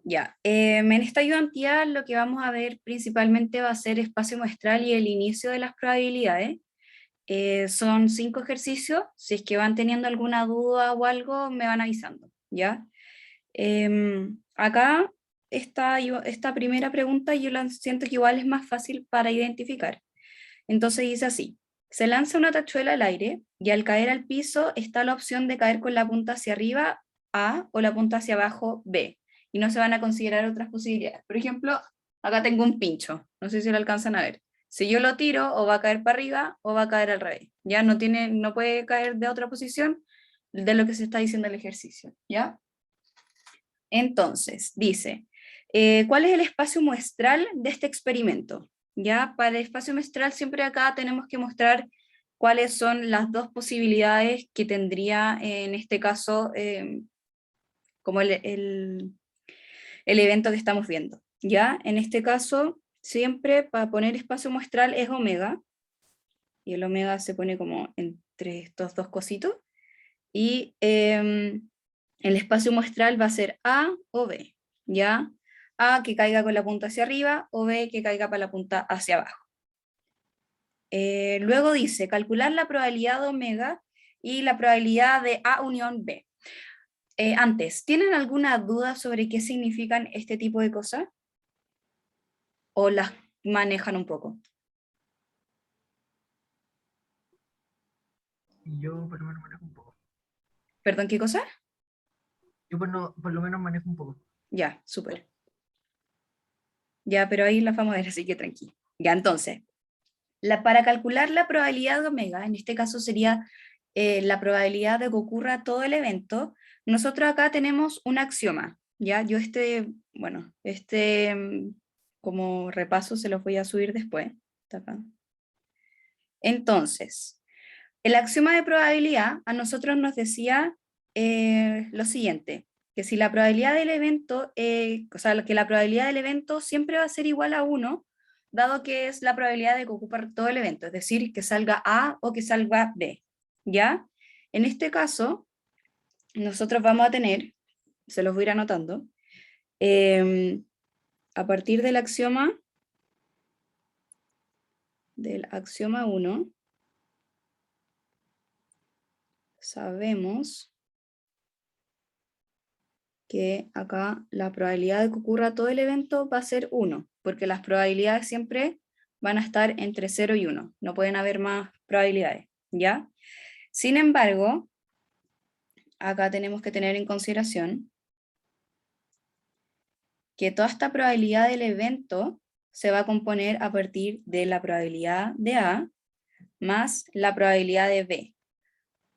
Ya, en esta ayudantía lo que vamos a ver principalmente va a ser espacio muestral y el inicio de las probabilidades. Son 5 ejercicios, si es que van teniendo alguna duda o algo, me van avisando, ¿ya? Acá, esta primera pregunta yo la siento que igual es más fácil para identificar. Entonces dice así, se lanza una tachuela al aire y al caer al piso está la opción de caer con la punta hacia arriba, A, o la punta hacia abajo, B, y no se van a considerar otras posibilidades. Por ejemplo, acá tengo un pincho, no sé si lo alcanzan a ver. Si yo lo tiro, o va a caer para arriba o va a caer al revés. Ya no puede caer de otra posición de lo que se está diciendo el ejercicio, ¿ya? Entonces, dice, ¿cuál es el espacio muestral de este experimento? Ya, para el espacio muestral siempre acá tenemos que mostrar cuáles son las dos posibilidades que tendría en este caso como el evento que estamos viendo. Ya, en este caso, siempre para poner espacio muestral es omega, y el omega se pone como entre estos dos cositos, y el espacio muestral va a ser A o B, ¿ya? A que caiga con la punta hacia arriba o B que caiga para la punta hacia abajo. Luego dice, calcular la probabilidad de omega y la probabilidad de A unión B. Antes, ¿tienen alguna duda sobre qué significan este tipo de cosas? ¿O las manejan un poco? Y yo por lo menos manejo un poco. ¿Perdón, qué cosa? Yo por lo menos manejo un poco. Ya, súper. Ya, pero ahí la vamos a ver, así que tranquilo. Ya, entonces, para calcular la probabilidad de omega, en este caso sería la probabilidad de que ocurra todo el evento, nosotros acá tenemos un axioma, ¿ya? Yo bueno, como repaso se los voy a subir después. Está acá. Entonces, el axioma de probabilidad a nosotros nos decía lo siguiente, que si la probabilidad del evento, o sea, que la probabilidad del evento siempre va a ser igual a 1, dado que es la probabilidad de que ocupar todo el evento, es decir, que salga A o que salga B, ¿ya? En este caso, nosotros vamos a tener, se los voy a ir anotando, a partir del axioma 1, sabemos que acá la probabilidad de que ocurra todo el evento va a ser 1, porque las probabilidades siempre van a estar entre 0 y 1, no pueden haber más probabilidades, ¿ya? Sin embargo, acá tenemos que tener en consideración que toda esta probabilidad del evento se va a componer a partir de la probabilidad de A más la probabilidad de B.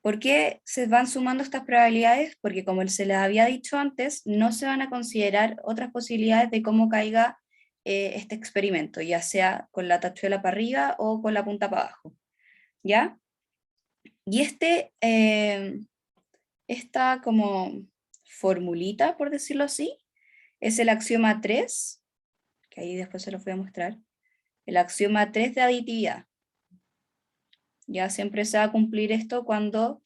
¿Por qué se van sumando estas probabilidades? Porque como se les había dicho antes, no se van a considerar otras posibilidades de cómo caiga este experimento, ya sea con la tachuela para arriba o con la punta para abajo. ¿Ya? Y esta como formulita, por decirlo así, es el axioma 3, que ahí después se los voy a mostrar, el axioma 3 de aditividad. Ya siempre se va a cumplir esto cuando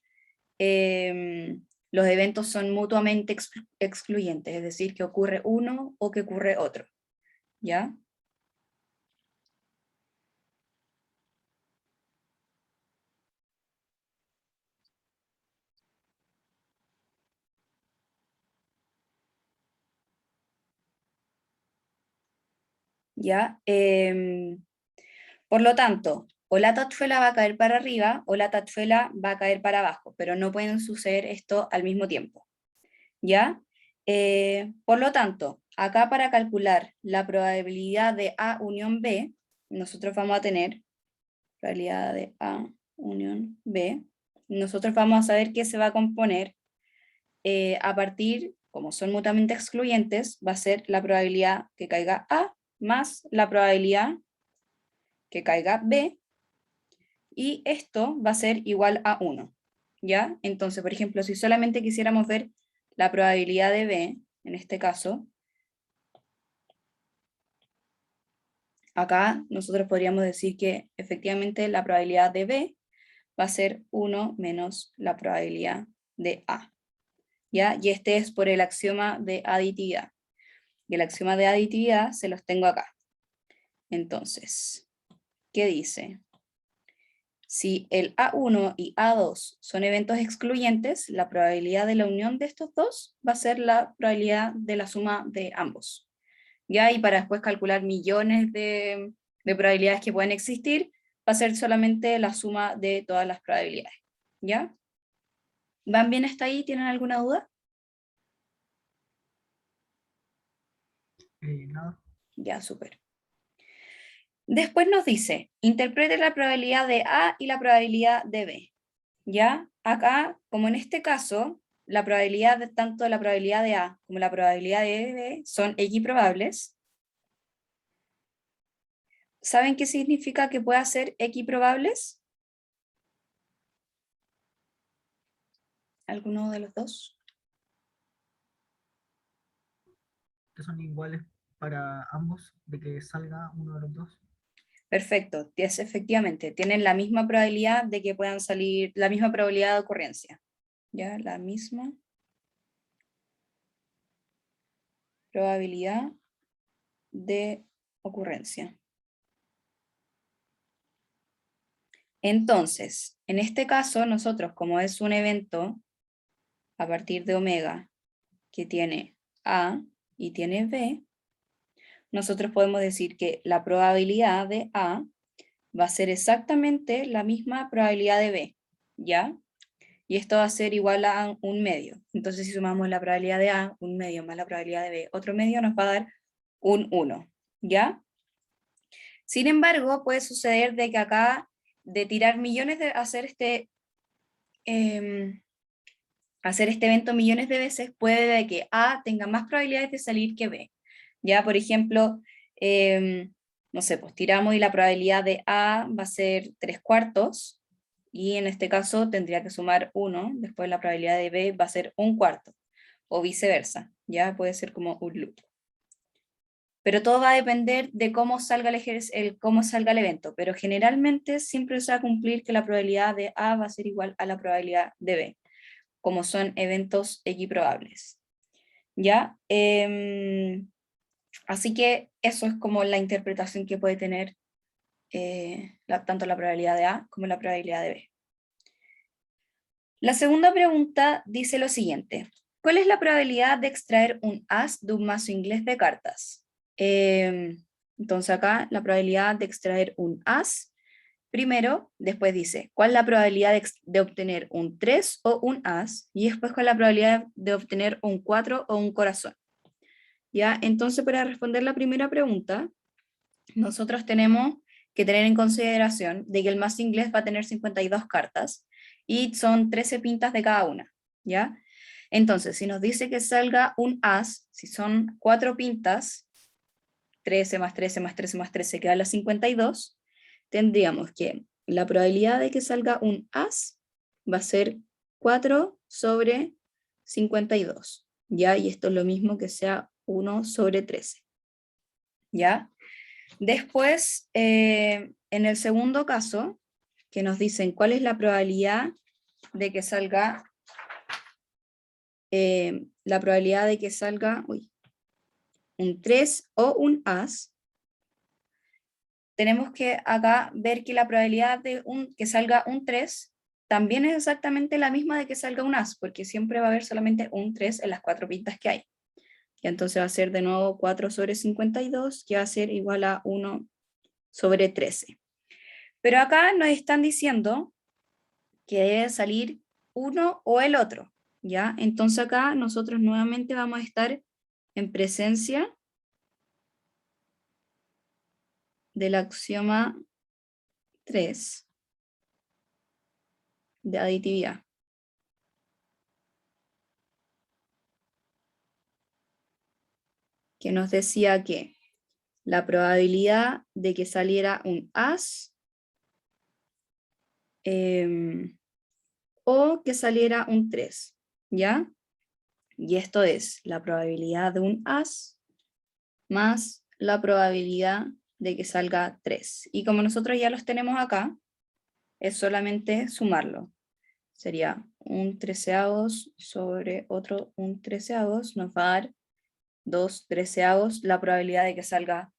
los eventos son mutuamente excluyentes, es decir, que ocurre uno o que ocurre otro, ¿ya? ¿Ya? Por lo tanto, o la tachuela va a caer para arriba o la tachuela va a caer para abajo, pero no pueden suceder esto al mismo tiempo, ¿ya? Por lo tanto, acá para calcular la probabilidad de A unión B, nosotros vamos a tener probabilidad de A unión B, nosotros vamos a saber que se va a componer a partir, como son mutuamente excluyentes, va a ser la probabilidad que caiga A más la probabilidad que caiga B, y esto va a ser igual a 1, ¿ya? Entonces, por ejemplo, si solamente quisiéramos ver la probabilidad de B, en este caso, acá nosotros podríamos decir que efectivamente la probabilidad de B va a ser 1 menos la probabilidad de A, ¿ya? Y este es por el axioma de aditividad. Y el axioma de aditividad se los tengo acá. Entonces, ¿qué dice? Si el A1 y A2 son eventos excluyentes, la probabilidad de la unión de estos dos va a ser la probabilidad de la suma de ambos. ¿Ya? Y para después calcular millones de probabilidades que pueden existir, va a ser solamente la suma de todas las probabilidades. ¿Ya? ¿Van bien hasta ahí? ¿Tienen alguna duda? Nada. Ya, súper. Después nos dice, interprete la probabilidad de A y la probabilidad de B. ¿Ya? Acá, como en este caso, la probabilidad tanto la probabilidad de A como la probabilidad de B son equiprobables. ¿Saben qué significa que pueda ser equiprobables? ¿Alguno de los dos? Que son iguales para ambos de que salga uno de los dos. Perfecto, efectivamente, tienen la misma probabilidad de que puedan salir, la misma probabilidad de ocurrencia. ¿Ya? La misma probabilidad de ocurrencia. Entonces, en este caso, nosotros, como es un evento a partir de omega que tiene A y tiene B, nosotros podemos decir que la probabilidad de A va a ser exactamente la misma probabilidad de B, ¿ya? Y esto va a ser igual a un medio. Entonces, si sumamos la probabilidad de A, un medio más la probabilidad de B, otro medio nos va a dar un 1, ¿ya? Sin embargo, puede suceder de que acá, de tirar millones de hacer este evento millones de veces, puede que A tenga más probabilidades de salir que B. Ya, por ejemplo, no sé, pues tiramos y la probabilidad de A va a ser 3/4, y en este caso tendría que sumar 1, después la probabilidad de B va a ser 1/4, o viceversa, ya puede ser como un loop. Pero todo va a depender de cómo salga cómo salga el evento, pero generalmente siempre se va a cumplir que la probabilidad de A va a ser igual a la probabilidad de B, como son eventos equiprobables. ¿Ya? Así que eso es como la interpretación que puede tener tanto la probabilidad de A como la probabilidad de B. La segunda pregunta dice lo siguiente: ¿cuál es la probabilidad de extraer un as de un mazo inglés de cartas? Entonces acá la probabilidad de extraer un as, primero, después dice, ¿cuál es la probabilidad de obtener un 3 o un as? Y después, ¿cuál es la probabilidad de obtener un 4 o un corazón? ¿Ya? Entonces, para responder la primera pregunta, nosotros tenemos que tener en consideración de que el mazo inglés va a tener 52 cartas y son 13 pintas de cada una, ¿ya? Entonces, si nos dice que salga un as, si son 4 pintas, 13 más 13 más 13 más 13 quedan las 52, tendríamos que la probabilidad de que salga un as va a ser 4 sobre 52, ¿ya? Y esto es lo mismo que sea 1 sobre 13, ¿ya? Después, en el segundo caso, que nos dicen cuál es la probabilidad de que salga, un 3 o un as, tenemos que acá ver que la probabilidad de que salga un 3 también es exactamente la misma de que salga un as, porque siempre va a haber solamente un 3 en las 4 pintas que hay. Y entonces va a ser de nuevo 4 sobre 52, que va a ser igual a 1 sobre 13. Pero acá nos están diciendo que debe salir uno o el otro, ¿ya? Entonces acá nosotros nuevamente vamos a estar en presencia del axioma 3 de aditividad, que nos decía que la probabilidad de que saliera un as o que saliera un 3, ¿ya? Y esto es la probabilidad de un as más la probabilidad de que salga 3. Y como nosotros ya los tenemos acá, es solamente sumarlo. Sería un 13avos sobre otro un 13avos, nos va a dar 2 treceavos la probabilidad de que salga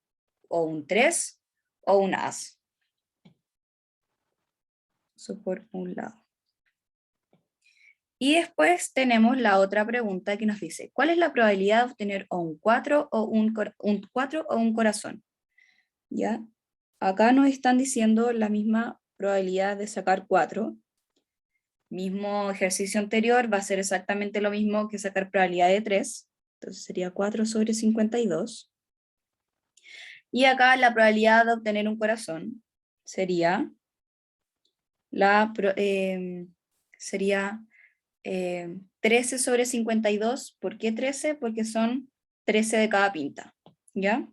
o un 3 o un as. Eso por un lado. Y después tenemos la otra pregunta que nos dice, ¿cuál es la probabilidad de obtener o un 4 o un 4 o un corazón? ¿Ya? Acá nos están diciendo la misma probabilidad de sacar 4. Mismo ejercicio anterior, va a ser exactamente lo mismo que sacar probabilidad de 3. Entonces sería 4 sobre 52. Y acá la probabilidad de obtener un corazón sería, sería 13 sobre 52. ¿Por qué 13? Porque son 13 de cada pinta, ¿ya?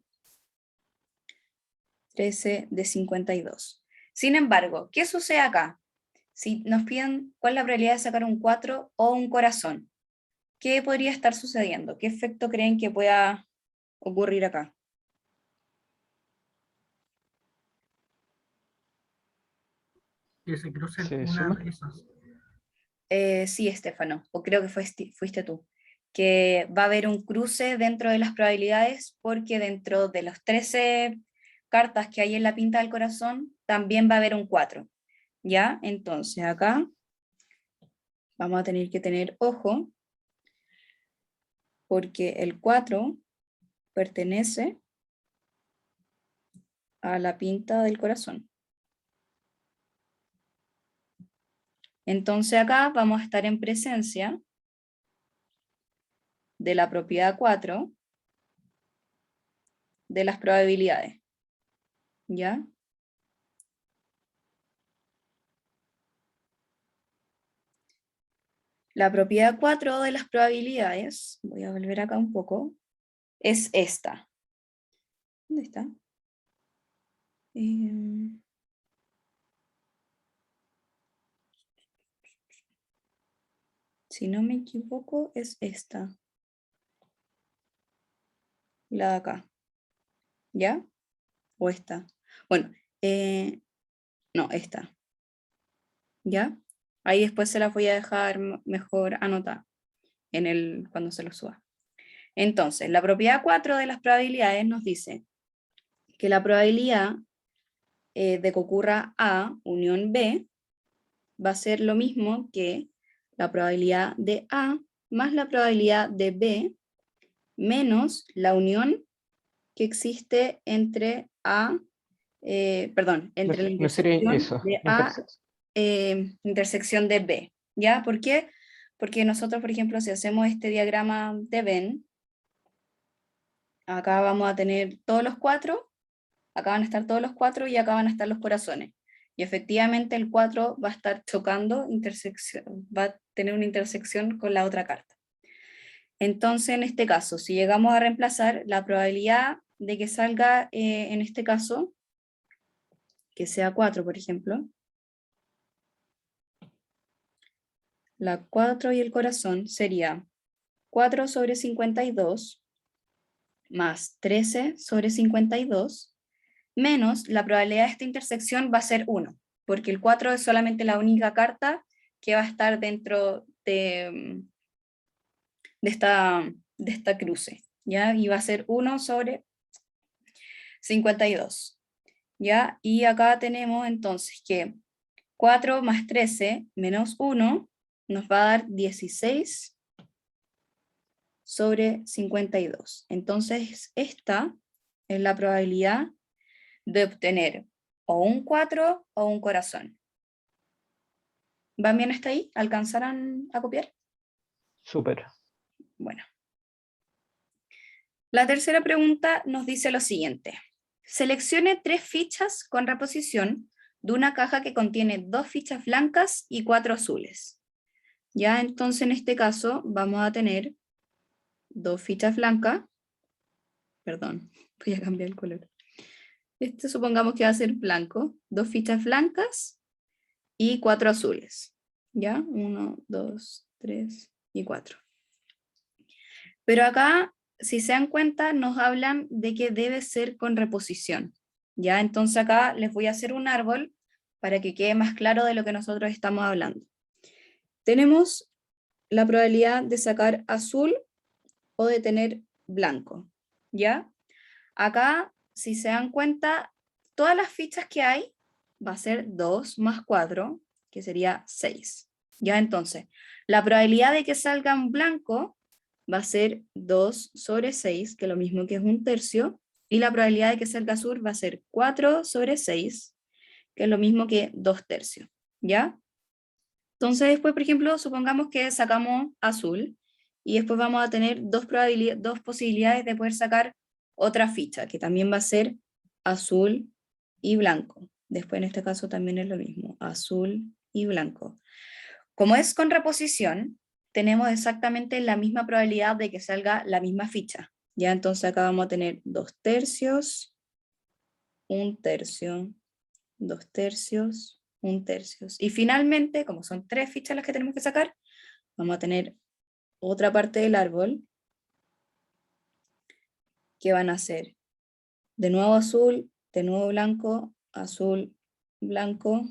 13 de 52. Sin embargo, ¿qué sucede acá? Si nos piden cuál es la probabilidad de sacar un 4 o un corazón, ¿qué podría estar sucediendo? ¿Qué efecto creen que pueda ocurrir acá? Que se crucen ¿Se una suma? de esas. Sí, Estefano, o creo que fuiste tú, que va a haber un cruce dentro de las probabilidades porque dentro de los 13 cartas que hay en la pinta del corazón también va a haber un 4, ¿ya? Entonces acá vamos a tener que tener ojo porque el 4 pertenece a la pinta del corazón. Entonces acá vamos a estar en presencia de la propiedad 4 de las probabilidades, ¿ya? La propiedad 4 de las probabilidades, voy a volver acá un poco, es esta. ¿Dónde está? Si no me equivoco, es esta. La de acá. ¿Ya? O esta. Bueno, no, esta. ¿Ya? Ahí después se las voy a dejar mejor anotada cuando se lo suba. Entonces, la propiedad 4 de las probabilidades nos dice que la probabilidad de que ocurra A unión B va a ser lo mismo que la probabilidad de A más la probabilidad de B menos la unión que existe entre A, entre la No sería intersección eso. de A, intersección de B. ¿Ya? ¿Por qué? Porque nosotros, por ejemplo, si hacemos este diagrama de Venn, acá vamos a tener todos los 4, acá van a estar todos los 4 y acá van a estar los corazones. Y efectivamente el 4 va a estar chocando, va a tener una intersección con la otra carta. Entonces, en este caso, si llegamos a reemplazar, la probabilidad de que salga, en este caso, que sea 4, por ejemplo, la 4 y el corazón sería 4 sobre 52 más 13 sobre 52 menos la probabilidad de esta intersección va a ser 1, porque el 4 es solamente la única carta que va a estar dentro de esta cruce, ¿ya? Y va a ser 1 sobre 52, ¿ya? Y acá tenemos entonces que 4 más 13 menos 1 nos va a dar 16 sobre 52. Entonces esta es la probabilidad de obtener o un 4 o un corazón. ¿Van bien hasta ahí? ¿Alcanzarán a copiar? Súper. Bueno. La tercera pregunta nos dice lo siguiente. Seleccione 3 fichas con reposición de una caja que contiene 2 fichas blancas y 4 azules. Ya, entonces en este caso vamos a tener 2 fichas blancas. Perdón, voy a cambiar el color. Este supongamos que va a ser blanco. 2 fichas blancas y 4 azules. ¿Ya? 1, 2, 3 y 4. Pero acá, si se dan cuenta, nos hablan de que debe ser con reposición. ¿Ya? Entonces acá les voy a hacer un árbol para que quede más claro de lo que nosotros estamos hablando. Tenemos la probabilidad de sacar azul o de tener blanco, ¿ya? Acá, si se dan cuenta, todas las fichas que hay va a ser 2 más 4, que sería 6. ¿Ya? Entonces, la probabilidad de que salgan blanco va a ser 2 sobre 6, que es lo mismo que es un tercio, y la probabilidad de que salga azul va a ser 4 sobre 6, que es lo mismo que 2 tercios. ¿Ya? Entonces después, por ejemplo, supongamos que sacamos azul, y después vamos a tener dos posibilidades de poder sacar otra ficha, que también va a ser azul y blanco. Después en este caso también es lo mismo, azul y blanco. Como es con reposición, tenemos exactamente la misma probabilidad de que salga la misma ficha. Ya entonces acá vamos a tener 2 tercios, 1 tercio, 2 tercios, 1 tercio. Y finalmente, como son 3 fichas las que tenemos que sacar, vamos a tener otra parte del árbol que van a ser de nuevo azul, de nuevo blanco, azul, blanco,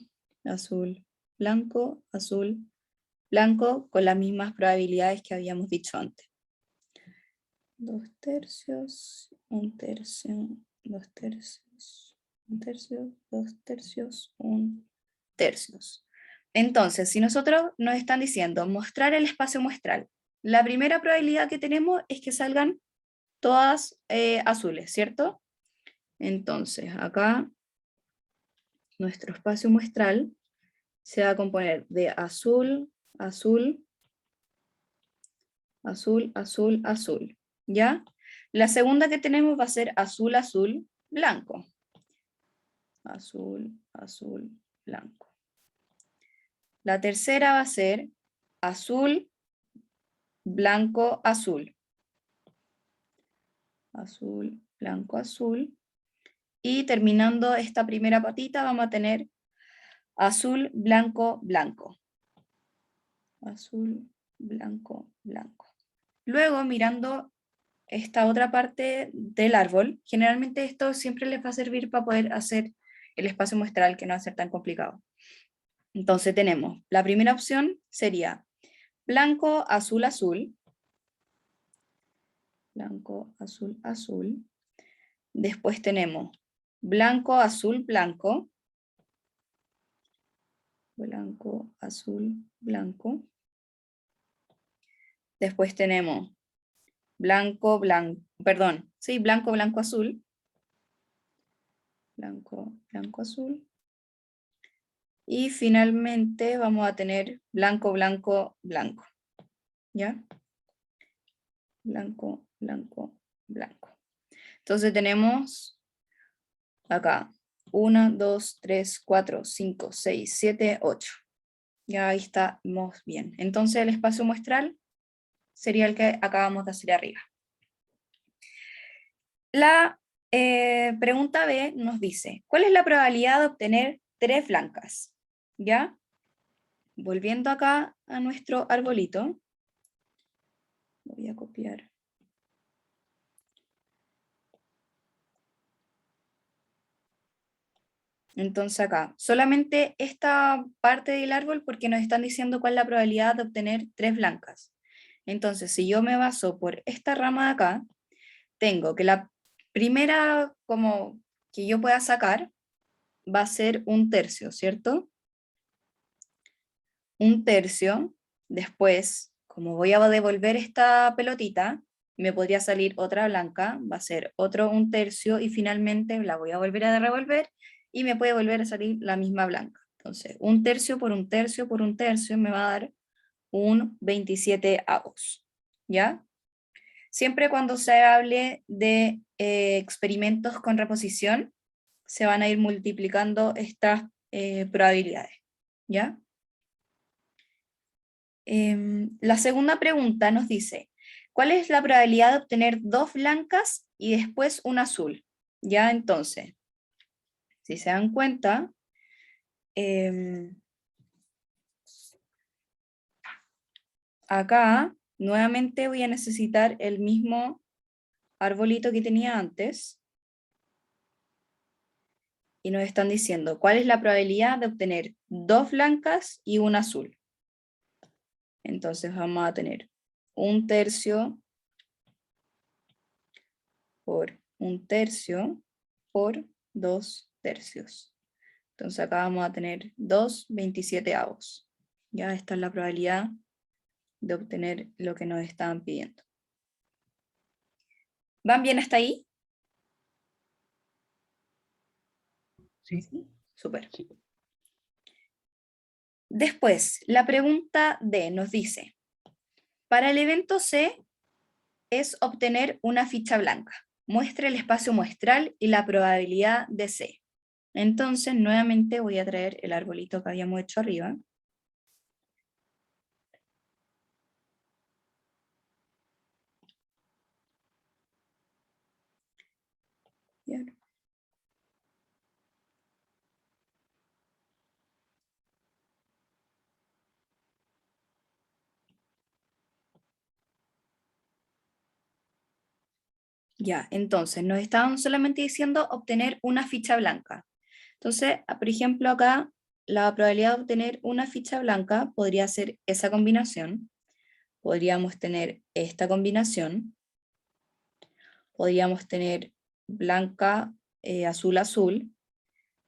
azul, blanco, azul, blanco, con las mismas probabilidades que habíamos dicho antes. 2 tercios, 1 tercio, 2 tercios, 1 tercio, 2 tercios, 1 tercios. Entonces, si nosotros nos están diciendo mostrar el espacio muestral, la primera probabilidad que tenemos es que salgan todas azules, ¿cierto? Entonces, acá nuestro espacio muestral se va a componer de azul, azul, azul, azul, azul, ¿ya? La segunda que tenemos va a ser azul, azul, blanco. Azul, azul, blanco. La tercera va a ser azul, blanco, azul. Azul, blanco, azul. Y terminando esta primera patita vamos a tener azul, blanco, blanco. Azul, blanco, blanco. Luego, mirando esta otra parte del árbol, generalmente esto siempre les va a servir para poder hacer el espacio muestral, que no va a ser tan complicado. Entonces tenemos, la primera opción sería blanco, azul, azul. Blanco, azul, azul. Después tenemos blanco, azul, blanco. Blanco, azul, blanco. Después tenemos blanco, blanco, perdón, sí, blanco, blanco, azul. Blanco, blanco, azul. Y finalmente vamos a tener blanco, blanco, blanco. ¿Ya? Blanco, blanco, blanco. Entonces tenemos acá 1, 2, 3, 4, 5, 6, 7, 8. Ya ahí estamos bien. Entonces el espacio muestral sería el que acabamos de hacer arriba. La pregunta B nos dice, ¿cuál es la probabilidad de obtener 3 blancas? ¿Ya? Volviendo acá a nuestro arbolito, voy a copiar. Entonces acá, solamente esta parte del árbol porque nos están diciendo cuál es la probabilidad de obtener 3 blancas. Entonces, si yo me baso por esta rama de acá, tengo que la primera como que yo pueda sacar va a ser 1 tercio, ¿cierto? 1 tercio, después, como voy a devolver esta pelotita, me podría salir otra blanca, va a ser otro 1 tercio, y finalmente la voy a volver a revolver, y me puede volver a salir la misma blanca. Entonces, 1 tercio por 1 tercio por 1 tercio me va a dar un 27avos, ¿ya? Siempre cuando se hable de experimentos con reposición, se van a ir multiplicando estas probabilidades, ¿ya? La segunda pregunta nos dice, ¿cuál es la probabilidad de obtener 2 blancas y después un azul? Ya entonces, si se dan cuenta, acá nuevamente voy a necesitar el mismo arbolito que tenía antes, y nos están diciendo, ¿cuál es la probabilidad de obtener 2 blancas y un azul? Entonces vamos a tener 1 tercio por 1/3 por 2/3. Entonces acá vamos a tener 2/27. Ya esta es la probabilidad de obtener lo que nos estaban pidiendo. ¿Van bien hasta ahí? Sí. ¿Sí? Súper. Sí. Después, la pregunta D nos dice, para el evento C es obtener una ficha blanca. Muestre el espacio muestral y la probabilidad de C. Entonces, nuevamente voy a traer el arbolito que habíamos hecho arriba. Bien. Ya, entonces nos estaban solamente diciendo obtener una ficha blanca. Entonces, por ejemplo, acá la probabilidad de obtener una ficha blanca podría ser esa combinación. Podríamos tener esta combinación. Podríamos tener blanca, azul, azul.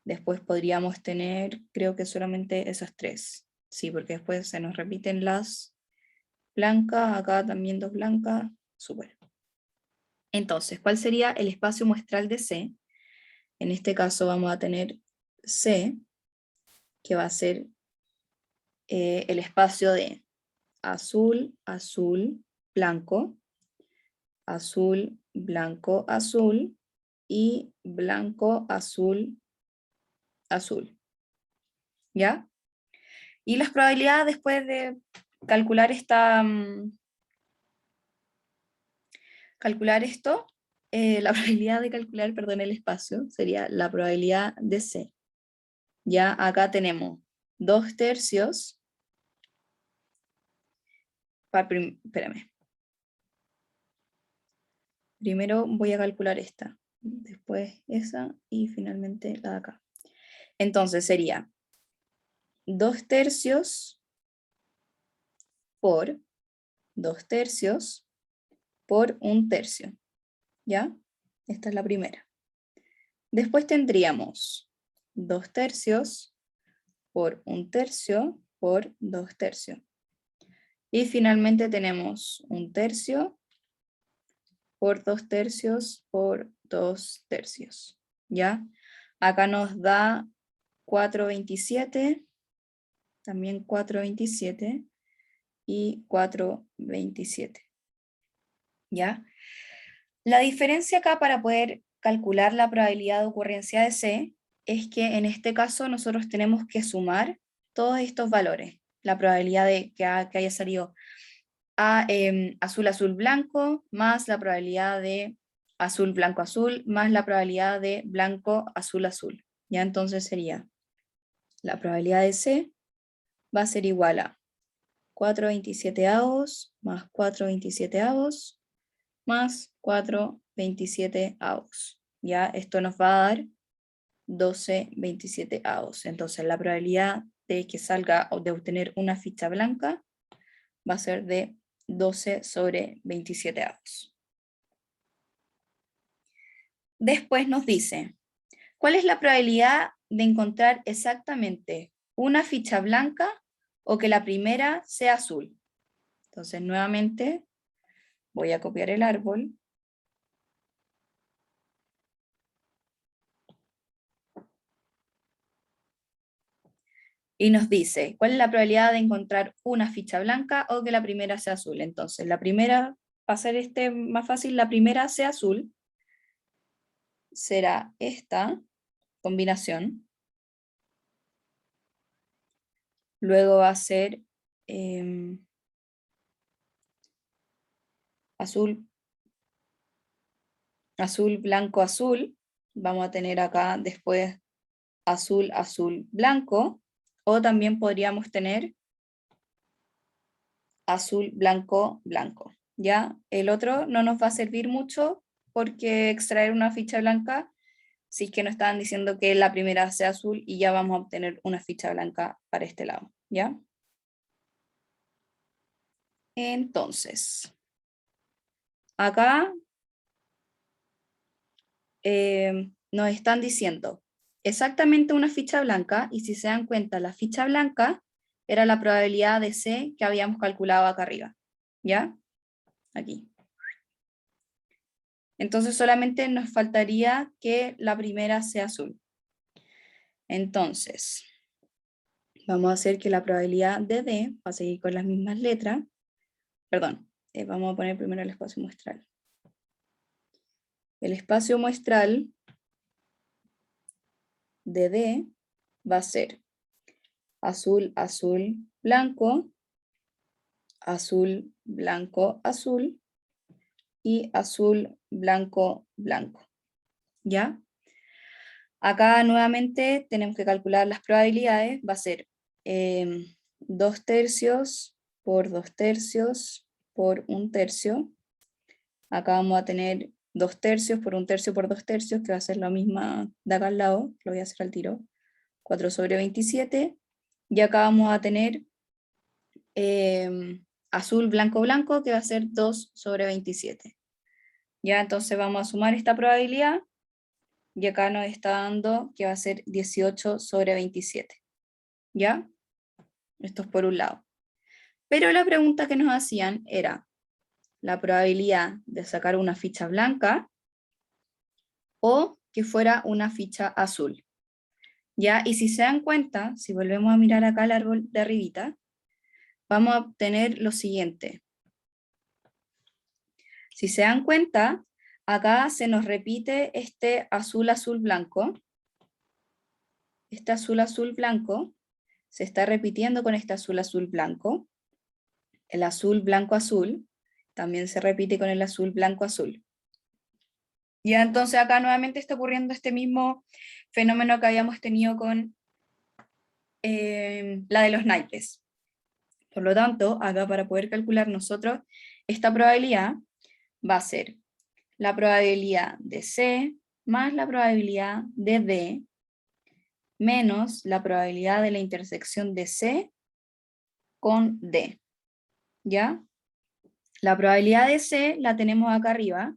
Después podríamos tener, creo que solamente esas tres. Sí, porque después se nos repiten las blancas, acá también dos blancas. Súper. Entonces, ¿cuál sería el espacio muestral de C? En este caso vamos a tener C, que va a ser el espacio de azul, azul, blanco, azul, blanco, azul, y blanco, azul, azul. ¿Ya? Y las probabilidades después de calcular calcular esto, la probabilidad de calcular, perdón, el espacio, sería la probabilidad de C. Ya acá tenemos 2/3. Espérame. Primero voy a calcular esta, después esa y finalmente la de acá. Entonces sería 2/3 por 2/3 por 1/3. ¿Ya? Esta es la primera. Después tendríamos 2/3 por 1/3 por 2/3. Y finalmente tenemos 1/3 por 2/3 por 2/3. ¿Ya? Acá nos da 4/27, también 4/27 y 4/27. ¿Ya? La diferencia acá para poder calcular la probabilidad de ocurrencia de C es que en este caso nosotros tenemos que sumar todos estos valores. La probabilidad de que haya salido azul, azul, blanco, más la probabilidad de azul, blanco, azul, más la probabilidad de blanco, azul, azul. Ya entonces sería la probabilidad de C va a ser igual a 4/27 más 4/27 más 4/27. Ya esto nos va a dar 12/27. Entonces la probabilidad de que salga o de obtener una ficha blanca va a ser de 12/27. Después nos dice, ¿cuál es la probabilidad de encontrar exactamente una ficha blanca o que la primera sea azul? Entonces nuevamente voy a copiar el árbol. Y nos dice, ¿cuál es la probabilidad de encontrar una ficha blanca o que la primera sea azul? Entonces, la primera, para hacer este más fácil, la primera sea azul, será esta combinación. Luego va a ser azul, azul, blanco, azul. Vamos a tener acá después azul, azul, blanco. O también podríamos tener azul, blanco, blanco. ¿Ya? El otro no nos va a servir mucho porque extraer una ficha blanca, si es que nos estaban diciendo que la primera sea azul y ya vamos a obtener una ficha blanca para este lado. ¿Ya? Entonces, acá nos están diciendo exactamente una ficha blanca, y si se dan cuenta, la ficha blanca era la probabilidad de C que habíamos calculado acá arriba, ¿ya? Aquí. Entonces solamente nos faltaría que la primera sea azul. Entonces, vamos a hacer que la probabilidad de D, va a seguir con las mismas letras, perdón, vamos a poner primero el espacio muestral. El espacio muestral de D va a ser azul, azul, blanco, azul, blanco, azul, y azul, blanco, blanco. ¿Ya? Acá nuevamente tenemos que calcular las probabilidades, va a ser 2 tercios por 2 tercios por 1 tercio. Acá vamos a tener 2 tercios por 1 tercio por 2 tercios, que va a ser la misma de acá al lado, lo voy a hacer al tiro, 4 sobre 27, y acá vamos a tener azul, blanco, blanco, que va a ser 2 sobre 27. Ya, entonces vamos a sumar esta probabilidad, y acá nos está dando que va a ser 18 sobre 27. ¿Ya? Esto es por un lado. Pero la pregunta que nos hacían era la probabilidad de sacar una ficha blanca o que fuera una ficha azul. ¿Ya? Y si se dan cuenta, si volvemos a mirar acá el árbol de arribita, vamos a obtener lo siguiente. Si se dan cuenta, acá se nos repite este azul, azul, blanco. Este azul, azul, blanco se está repitiendo con este azul, azul, blanco. El azul, blanco, azul también se repite con el azul, blanco, azul. Ya entonces acá nuevamente está ocurriendo este mismo fenómeno que habíamos tenido con la de los naipes. Por lo tanto, acá para poder calcular nosotros esta probabilidad va a ser la probabilidad de C más la probabilidad de D menos la probabilidad de la intersección de C con D. ¿Ya? La probabilidad de C la tenemos acá arriba,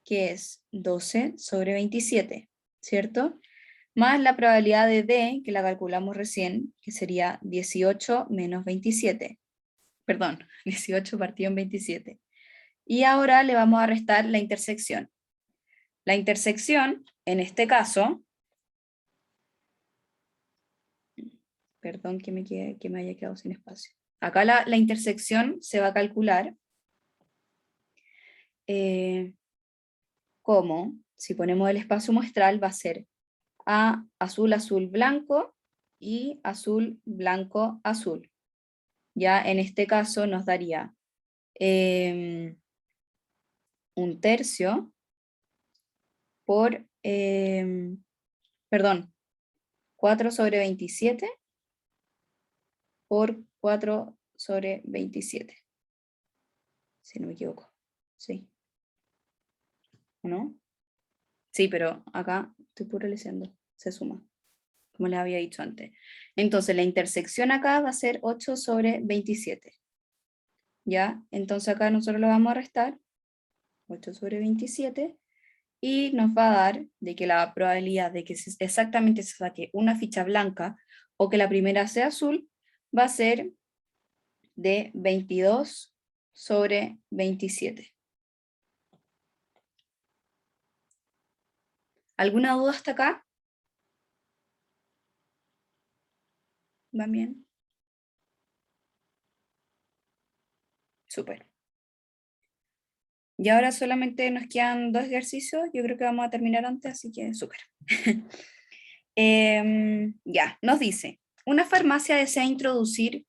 que es 12 sobre 27, ¿cierto? Más la probabilidad de D, que la calculamos recién, que sería 18 menos 27. Perdón, 18 partido en 27. Y ahora le vamos a restar la intersección. La intersección, en este caso, perdón que me haya quedado sin espacio. Acá la intersección se va a calcular como, si ponemos el espacio muestral, va a ser A azul, azul, blanco y azul, blanco, azul. Ya en este caso nos daría 1 tercio por, perdón, 4 sobre 27 por 4 sobre 27. Si no me equivoco. Sí. ¿O no? Sí, pero acá estoy puro leyendo. Se suma, como les había dicho antes. Entonces la intersección acá va a ser 8 sobre 27. ¿Ya? Entonces acá nosotros lo vamos a restar. 8 sobre 27. Y nos va a dar de que la probabilidad de que exactamente se saque una ficha blanca o que la primera sea azul va a ser de 22 sobre 27. ¿Alguna duda hasta acá? ¿Van bien? Súper. Y ahora solamente nos quedan 2 ejercicios, yo creo que vamos a terminar antes, así que súper. Ya, nos dice, una farmacia desea introducir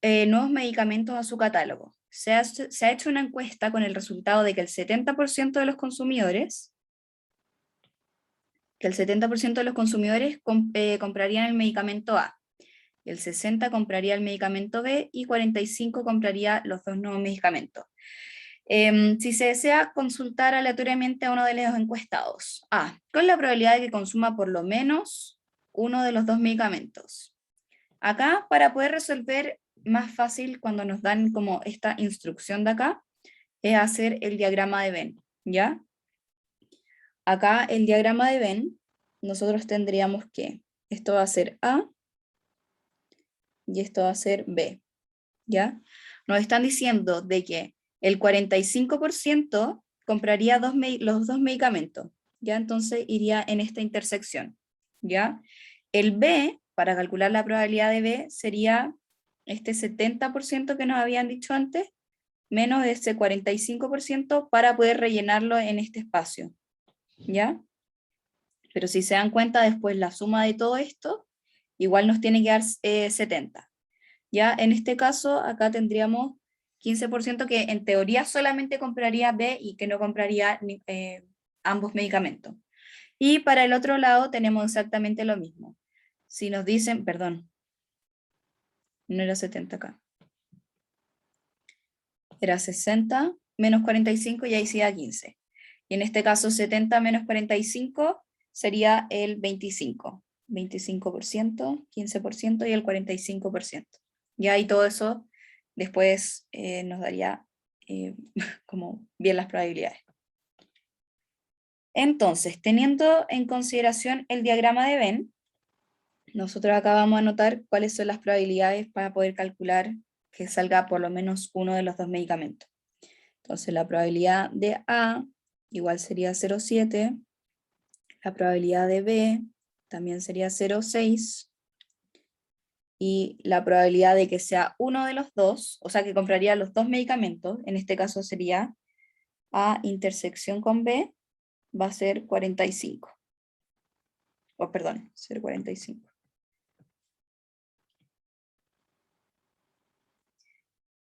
nuevos medicamentos a su catálogo. Se ha hecho una encuesta con el resultado de que el 70% de los consumidores, comprarían el medicamento A, el 60% compraría el medicamento B y 45% compraría los dos nuevos medicamentos. Si se desea consultar aleatoriamente a uno de los encuestados, A, con la probabilidad de que consuma por lo menos uno de los dos medicamentos. Acá, para poder resolver más fácil cuando nos dan como esta instrucción de acá, es hacer el diagrama de Venn, ¿ya? acá el diagrama de Venn, nosotros tendríamos que esto va a ser A y esto va a ser B, ¿ya? Nos están diciendo de que el 45% compraría los dos medicamentos, ¿ya? Entonces iría en esta intersección, ¿ya? El B, para calcular la probabilidad de B, sería este 70% que nos habían dicho antes, menos ese 45% para poder rellenarlo en este espacio, ¿ya? Pero si se dan cuenta, después la suma de todo esto, igual nos tiene que dar 70. Ya en este caso, acá tendríamos 15% que en teoría solamente compraría B y que no compraría ambos medicamentos. Y para el otro lado tenemos exactamente lo mismo. Si nos dicen, perdón, no era 70 acá, era 60 menos 45 y ahí sí da 15. Y en este caso 70 menos 45 sería el 25. 25%, 15% y el 45%. Ya y todo eso después nos daría como bien las probabilidades. Entonces, teniendo en consideración el diagrama de Venn, nosotros acá vamos a anotar cuáles son las probabilidades para poder calcular que salga por lo menos uno de los dos medicamentos. Entonces la probabilidad de A igual sería 0,7, la probabilidad de B también sería 0,6, y la probabilidad de que sea uno de los dos, o sea que compraría los dos medicamentos, en este caso sería A intersección con B, va a ser 45. Oh, perdón, 0,45.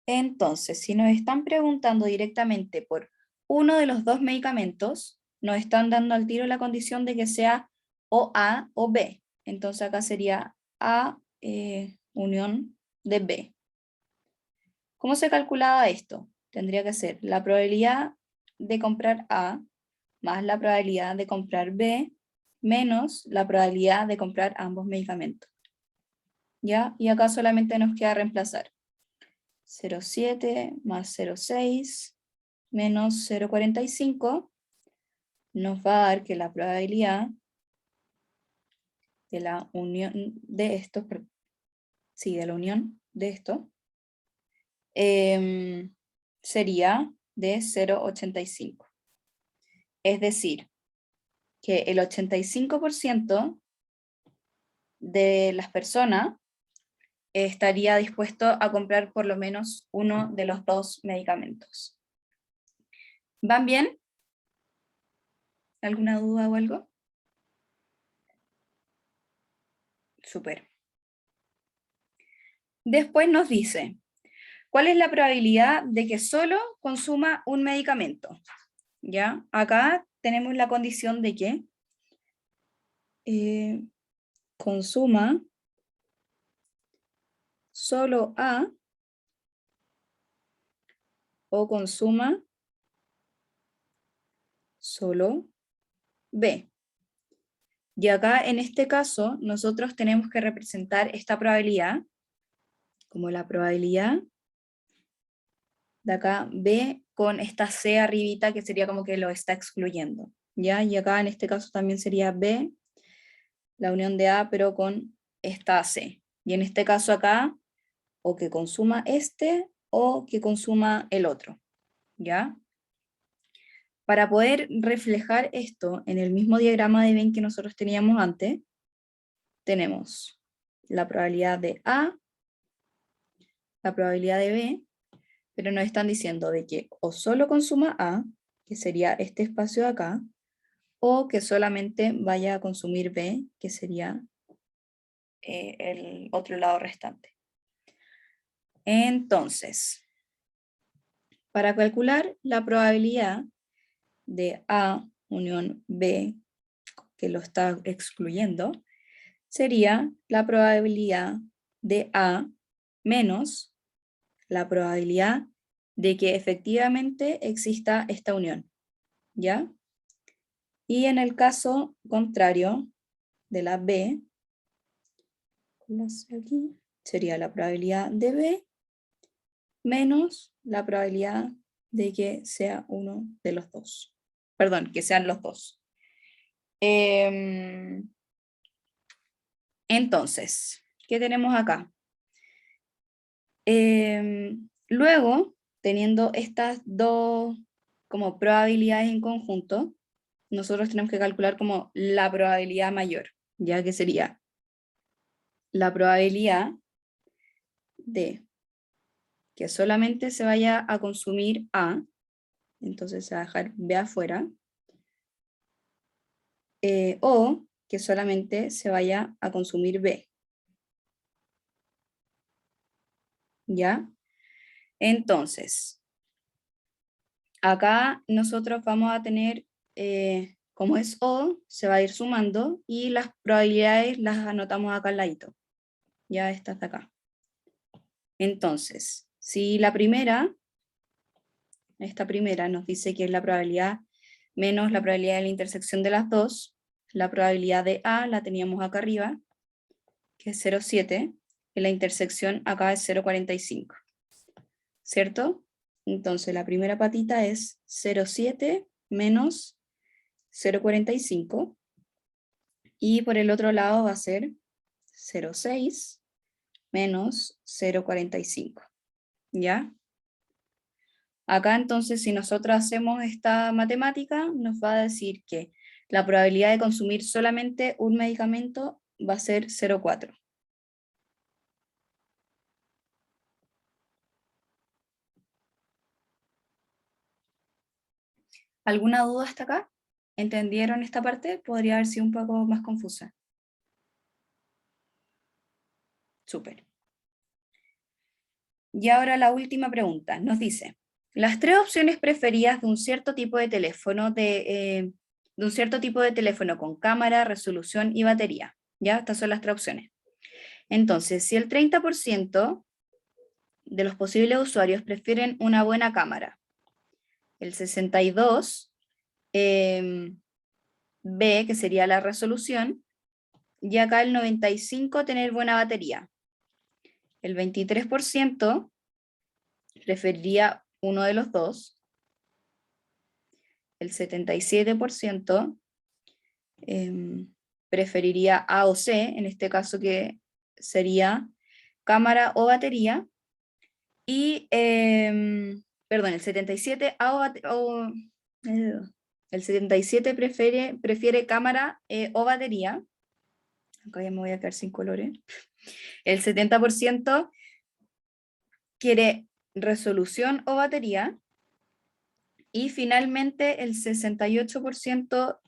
Entonces, si nos están preguntando directamente por uno de los dos medicamentos, nos están dando al tiro la condición de que sea o A o B. Entonces acá sería A unión de B. ¿Cómo se calculaba esto? Tendría que ser la probabilidad de comprar A más la probabilidad de comprar B menos la probabilidad de comprar ambos medicamentos. ¿Ya? Y acá solamente nos queda reemplazar 0,7 más 0,6 menos 0,45 nos va a dar que la probabilidad de la unión de estos, sí, de la unión de esto, sería de 0,85. Es decir, que el 85% de las personas estaría dispuesto a comprar por lo menos uno de los dos medicamentos. ¿Van bien? ¿Alguna duda o algo? Súper. Después nos dice, ¿cuál es la probabilidad de que solo consuma un medicamento? ¿Ya? Acá tenemos la condición de que consuma solo A o consuma solo B. Y acá en este caso nosotros tenemos que representar esta probabilidad como la probabilidad de acá B con esta C arribita que sería como que lo está excluyendo, ¿ya? Y acá en este caso también sería B, la unión de A, pero con esta C. Y en este caso acá, o que consuma este, o que consuma el otro, ¿ya? Para poder reflejar esto en el mismo diagrama de Venn que nosotros teníamos antes, tenemos la probabilidad de A, la probabilidad de B, pero nos están diciendo de que o solo consuma A, que sería este espacio de acá, o que solamente vaya a consumir B, que sería el otro lado restante. Entonces, para calcular la probabilidad de A unión B, que lo está excluyendo, sería la probabilidad de A menos la probabilidad de que efectivamente exista esta unión, ¿ya? Y en el caso contrario de la B, aquí, sería la probabilidad de B menos la probabilidad de que sea uno de los dos. Perdón, que sean los dos. Entonces, ¿qué tenemos acá? Luego, teniendo estas dos como probabilidades en conjunto, nosotros tenemos que calcular como la probabilidad mayor, ya que sería la probabilidad de que solamente se vaya a consumir A, entonces se va a dejar B afuera, o que solamente se vaya a consumir B. ¿Ya? Entonces, acá nosotros vamos a tener, como es O, se va a ir sumando y las probabilidades las anotamos acá al ladito. Ya está hasta acá. Entonces, si la primera, esta primera nos dice que es la probabilidad menos la probabilidad de la intersección de las dos, la probabilidad de A la teníamos acá arriba, que es 0,7, y la intersección acá es 0,45. ¿Cierto? Entonces la primera patita es 0,7 menos 0,45 y por el otro lado va a ser 0,6 menos 0,45. ¿Ya? Acá entonces si nosotros hacemos esta matemática nos va a decir que la probabilidad de consumir solamente un medicamento va a ser 0,4. ¿Alguna duda hasta acá? ¿Entendieron esta parte? Podría haber sido un poco más confusa. Súper. Y ahora la última pregunta. Nos dice, las tres opciones preferidas de un cierto tipo de teléfono, de un cierto tipo de teléfono con cámara, resolución y batería. ¿Ya? Estas son las tres opciones. Entonces, si el 30% de los posibles usuarios prefieren una buena cámara, el 62% B, que sería la resolución, y acá el 95% tener buena batería. El 23% preferiría uno de los dos, el 77% preferiría A o C, en este caso que sería cámara o batería, y, perdón, el 77, el 77 prefiere cámara o batería, acá ya me voy a quedar sin colores, el 70% quiere resolución o batería, y finalmente el 68%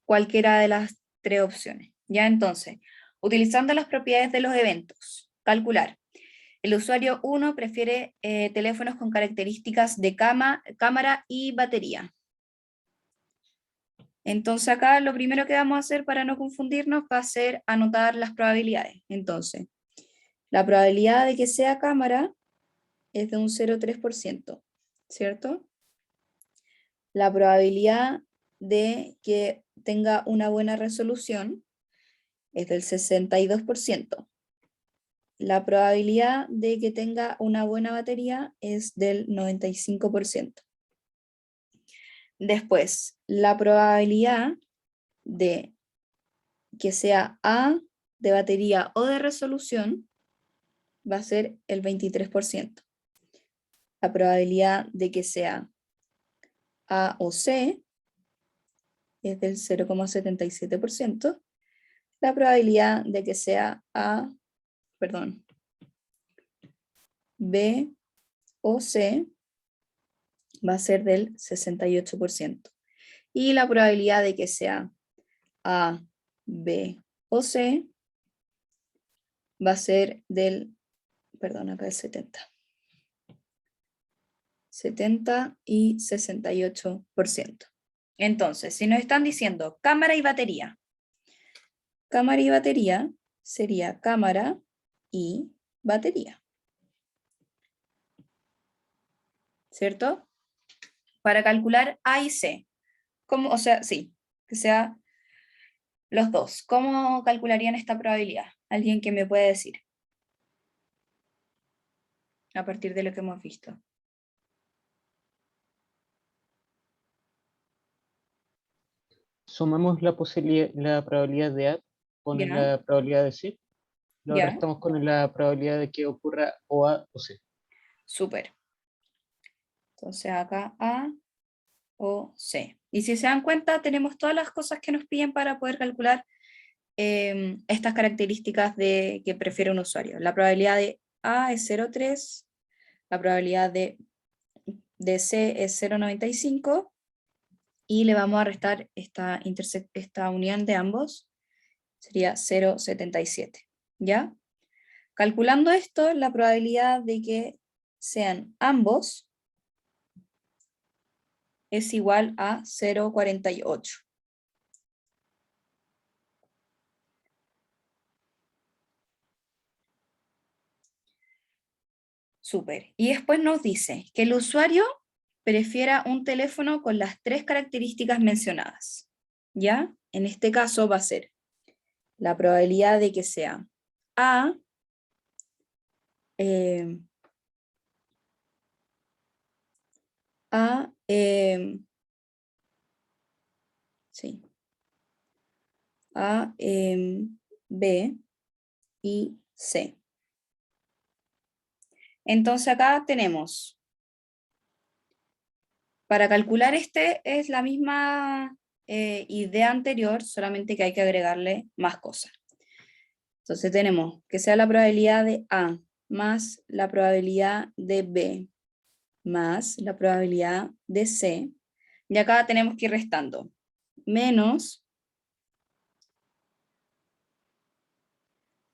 cualquiera de las tres opciones. Ya entonces, utilizando las propiedades de los eventos, calcular. El usuario 1 prefiere teléfonos con características de cámara y batería. Entonces acá lo primero que vamos a hacer para no confundirnos va a ser anotar las probabilidades. Entonces, la probabilidad de que sea cámara es de un 0,3%, ¿cierto? La probabilidad de que tenga una buena resolución es del 62%. La probabilidad de que tenga una buena batería es del 95%. Después, la probabilidad de que sea A de batería o de resolución va a ser el 23%. La probabilidad de que sea A o C es del 0,77%. La probabilidad de que sea B o C va a ser del 68%. Y la probabilidad de que sea A, B o C va a ser del, perdón, acá es 70 y 68%. Entonces, si nos están diciendo cámara y batería sería cámara y batería. ¿Cierto? Para calcular A y C. ¿Cómo? O sea, sí, que sea los dos. ¿Cómo calcularían esta probabilidad? ¿Alguien que me puede decir? A partir de lo que hemos visto. sumamos la probabilidad de A con ¿Ya? la probabilidad de C, lo ¿Ya? restamos con la probabilidad de que ocurra o A o C. Súper. Entonces acá A o C. Y si se dan cuenta, tenemos todas las cosas que nos piden para poder calcular estas características que prefiere un usuario. La probabilidad de A es 0,3, la probabilidad de C es 0,95 y le vamos a restar esta unión de ambos, sería 0,77. ¿Ya? Calculando esto, la probabilidad de que sean ambos es igual a 0,48. Súper. Y después nos dice que el usuario prefiera un teléfono con las tres características mencionadas. ¿Ya? En este caso va a ser la probabilidad de que sea A, eh, A, sí, A, B y C. Entonces acá tenemos, para calcular este es la misma idea anterior, solamente que hay que agregarle más cosas. Entonces tenemos que sea la probabilidad de A más la probabilidad de B más la probabilidad de C. Y acá tenemos que ir restando. Menos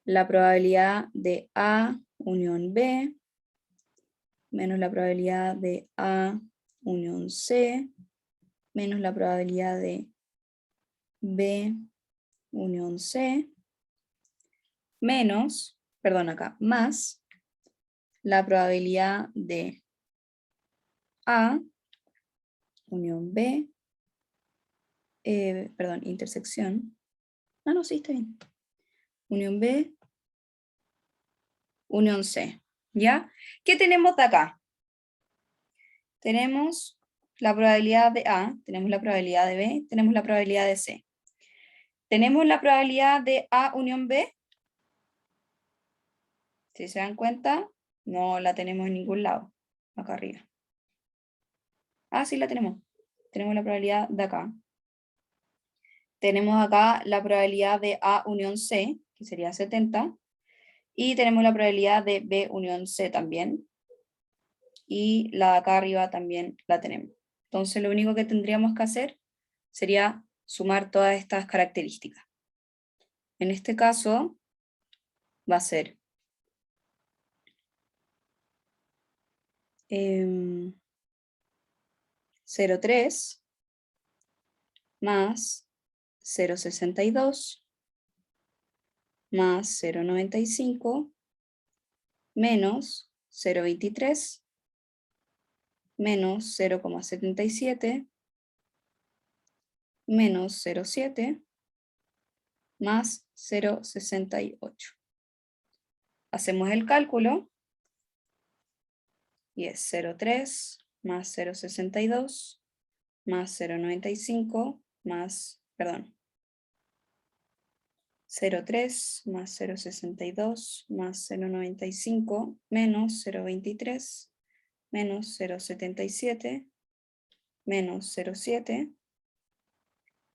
la probabilidad de A unión B menos la probabilidad de A unión C menos la probabilidad de B unión C menos, perdón acá, más la probabilidad de A unión B, perdón, intersección. Ah, no, sí, está bien. Unión B, unión C. ¿Ya? ¿Qué tenemos de acá? Tenemos la probabilidad de A, tenemos la probabilidad de B, tenemos la probabilidad de C. ¿Tenemos la probabilidad de A unión B? Si se dan cuenta, no la tenemos en ningún lado, acá arriba. Ah, sí la tenemos. Tenemos la probabilidad de acá. Tenemos acá la probabilidad de A unión C, que sería 70, y tenemos la probabilidad de B unión C también, y la de acá arriba también la tenemos. Entonces lo único que tendríamos que hacer sería sumar todas estas características. En este caso va a ser 0,3 más 0,62 más 0,95 menos 0,23 menos 0,77 menos 0,7 más 0,68. Hacemos el cálculo y es 0,3 más 0,62 más 0,95 más, perdón, 0,3 más 0,62 más 0,95 menos 0,23 menos 0,77 menos 0,7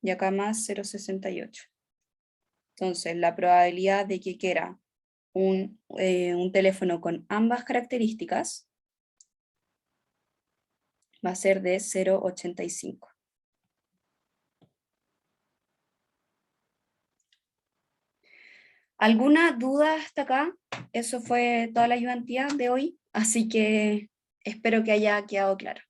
y acá más 0,68. Entonces la probabilidad de que quiera un teléfono con ambas características va a ser de 0,85. ¿Alguna duda hasta acá? Eso fue toda la ayudantía de hoy, así que espero que haya quedado claro.